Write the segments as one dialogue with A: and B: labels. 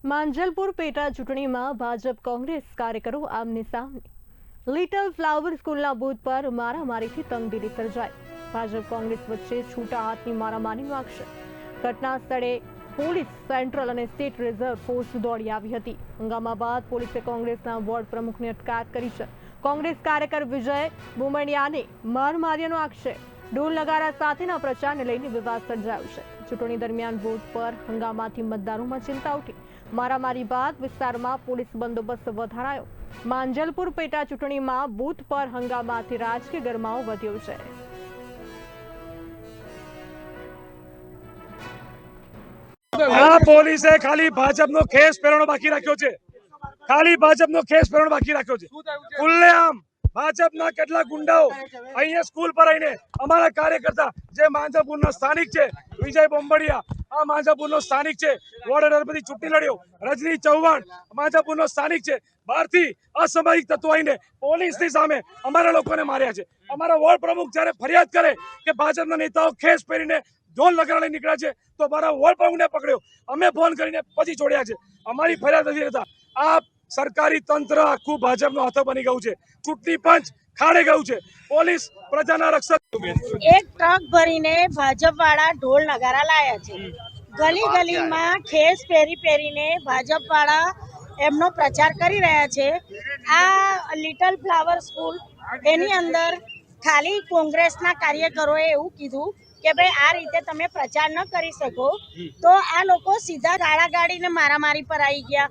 A: માંજલપુર પેટા ચૂંટણીમાં ભાજપ કોંગ્રેસ કાર્યકરો આમને સામને। લિટલ ફ્લાવર સ્કૂલના બૂથ પર મારામારીથી તંગદિલી સર્જાઈ। ભાજપ કોંગ્રેસ વચ્ચે છૂટા હાથની મારામારીનો આક્ષેપ। ઘટના સ્થળે પોલીસ, સેન્ટ્રલ અને સ્ટેટ રિઝર્વ ફોર્સ દોડી આવી હતી। હંગામા બાદ પોલીસે કોંગ્રેસના વોર્ડ પ્રમુખની અટકાયત કરી છે। કોંગ્રેસ કાર્યકર વિજય બુમણિયાને માર માર્યાનો આક્ષેપ। ઢોલ નગારા સાથેના પ્રચારને લઈને વિવાદ સર્જાયો છે। ચૂંટણી દરમિયાન બૂથ પર હંગામાથી મતદારોમાં ચિંતા ઉઠી। મારામારી બાદ વિસ્તારમાં પોલીસ બંદોબસ્ત વધારાયો। માંજલપુર પેટા ચૂંટણીમાં બૂથ પર હંગામાથી રાજકીય ગરમાવો વધ્યો છે।
B: આ પોલીસે ખાલી ભાજપનો ખેસ પહેરવાનો બાકી રાખ્યો છે। ખાલી ભાજપનો ખેસ પહેરવાનો બાકી રાખ્યો છે। ખુલ્લેઆમ ભાજપના કેટલા ગુંડાઓ અહીંયા સ્કૂલ પર આવીને અમારા કાર્યકર્તા જે માંજલપુરના સ્થાનિક છે, વિજય બોમ્બડિયા આ માંજલપુરનો સ્થાનિક છે, વોર્ડ નંબર ચૂંટણી લડ્યો, રજની ચૌહાણ માંજલપુરનો સ્થાનિક છે, બહારથી અસામાજિક તત્વો આવીને પોલીસની સામે અમારા લોકોને માર્યા છે। અમારા વોર્ડ પ્રમુખ જ્યારે ફરિયાદ કરે કે ભાજપના નેતાઓ ખેસ પહેરીને ઢોલ નગારા લઈને નીકળ્યા છે તો અમારા વોર્ડ પ્રમુખને પકડ્યો, અમે ફોન કરીને પછી છોડ્યા છે। અમારી ફરિયાદ નથી રહેતા। આ સરકારી તંત્ર આખું ભાજપનો હાથો બની ગયું છે। ચૂંટણી પંચ ખાડે ગયું છે। પોલીસ પ્રજાના રક્ષક
C: એક ટ્રક ભરીને ભાજપ વાળા ઢોલ નગારા લાયા છે। ગલી ગલીમાં ખેસ પહેરીને ભાજપ વાળા એમનો પ્રચાર કરી રહ્યા છે। આ લિટલ ફ્લાવર સ્કૂલ એની અંદર ખાલી કોંગ્રેસના કાર્યકરોએ એવું કીધું કે ભાઈ આ રીતે તમે પ્રચાર ન કરી શકો, તો આ લોકો સીધા ગાળાગાડીને મારામારી પર આવી ગયા।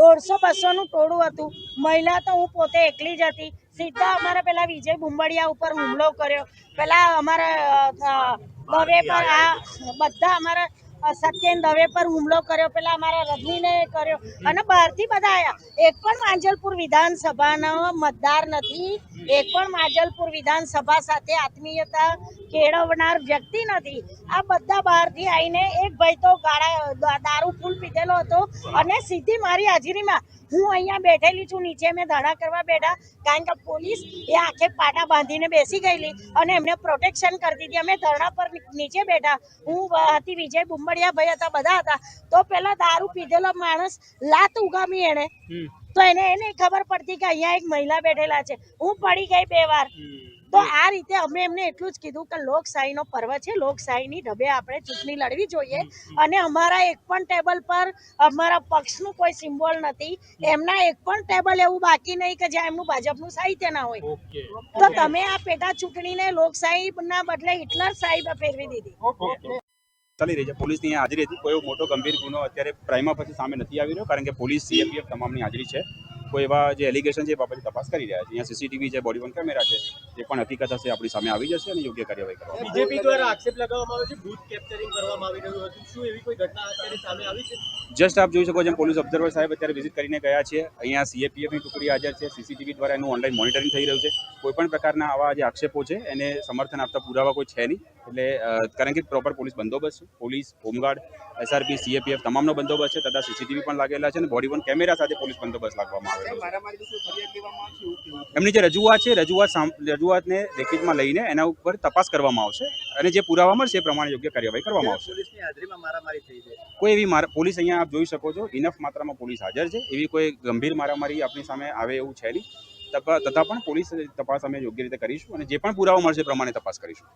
C: 150-200 નું ટોળું હતું। મહિલા તો હું પોતે એકલી જ હતી। સીધા અમારા પેલા વિજય બુંબડિયા ઉપર હુમલો કર્યો। પેલા અમારા દવે પર આ બધા અમારા સત્યેન દવે પર હુમલો કર્યો, પેલા અમારા રજનીને કર્યો અને બહારથી બધા આવ્યા। એક પણ માંજલપુર વિધાનસભાનો મતદાર નથી, એક પણ માંજલપુર વિધાનસભા સાથે આત્મીયતા કેળવનાર વ્યક્તિ નથી। આ બધા બહારથી આવીને એક ભાઈ તો દારૂ ફૂલ પીધેલો હતો અને સીધી મારી હાજરીમાં હું અહીંયા બેઠેલી છું, નીચે મેં ધરણા કરવા બેઠા, કારણ કે પોલીસ એ આંખે પાટા બાંધીને બેસી ગયેલી અને એમને પ્રોટેક્શન કરતી હતી। અમે ધરણા પર નીચે બેઠા, હું હતી, વિજય બુંબડિયા ભાઈ હતા, બધા હતા। તો પેલા દારૂ પીધેલો માણસ લાત ઉગામી એને, તો એને એ નહીં ખબર પડતી કે અહીંયા એક મહિલા બેઠેલા છે। હું પડી ગઈ 2 વાર। તો આ રીતે અમે એમને એટલું જ કીધું કે લોકશાહીનો પર્વ છે, લોકશાહીની ઢબે આપણે ચૂંટણી લડવી જોઈએ અને અમારા એક પણ ટેબલ પર અમારા પક્ષનું કોઈ સિમ્બોલ નથી। એમના એક પણ ટેબલ એવું બાકી નહીં કે જ્યાં એમનું ભાજપનું સાહિત્ય ના હોય। તો તમે આ પેટા ચૂંટણીને લોકશાહીના બદલે હિટલર સાહેબ ફેરવી દીધી।
D: ચાલી રહી છે। પોલીસની હાજરી હતી। કોઈ મોટો ગંભીર ગુનો અત્યારે પ્રાઇમા પછી સામે નથી આવી રહ્યો, કારણ કે પોલીસ, સીએપીએફ તમામની હાજરી છે। કોઈ એવા જે એલિગેશન છે એ બાબતે તપાસ કરી રહ્યા છે। અહીંયા સીસીટીવી છે, બોડી વન કેમેરા છે, જે પણ હકીકત હશે આપણી સામે આવી જશે અને યોગ્ય કાર્યવાહી કરવામાં આવશે।
E: બીજેપી દ્વારા આક્ષેપ લગાવવામાં આવે છે બૂથ કેપ્ચરિંગ કરવામાં આવી રહ્યું હતું, શું એવી કોઈ ઘટના અત્યારે સામે આવી છે?
D: જસ્ટ આપ જોઈ શકો છો, પોલીસ ઓબ્ઝર્વર સાહેબ અત્યારે વિઝિટ કરીને ગયા છે। અહીંયા સીએપીએફની ટુકડી હાજર છે, સીસીટીવી દ્વારા એનું ઓનલાઈન મોનિટરિંગ થઈ રહ્યું છે। કોઈપણ પ્રકારના આવા જે આક્ષેપો છે એને સમર્થન આપતા પુરાવા કોઈ છે નહીં, એટલે કારણ કે પ્રોપર પોલીસ બંદોબસ્ત છે। પોલીસ, હોમગાર્ડ, એસઆરપી, સીએપીએફ તમામનો બંદોબસ્ત છે, તથા સીસીટીવી પણ લાગેલા છે અને બોડી વન કેમેરા સાથે પોલીસ બંદોબસ્ત લાગવામાં આવેલો છે। એમની જે રજૂઆત છે, રજૂઆતને લેખિતમાં લઈને એના ઉપર તપાસ કરવામાં આવશે અને જે પુરાવા મળશે એ પ્રમાણે યોગ્ય કાર્યવાહી કરવામાં આવશે। કોઈ એવી પોલીસ અહીંયા આપ જોઈ શકો છો, ઇનફ માત્રામાં પોલીસ હાજર છે। એવી કોઈ ગંભીર મારામારી આપણી સામે આવે એવું છે નહીં, તથા પણ પોલીસ તપાસ અમે યોગ્ય રીતે કરીશું અને જે પણ પુરાવા મળશે એ પ્રમાણે તપાસ કરીશું।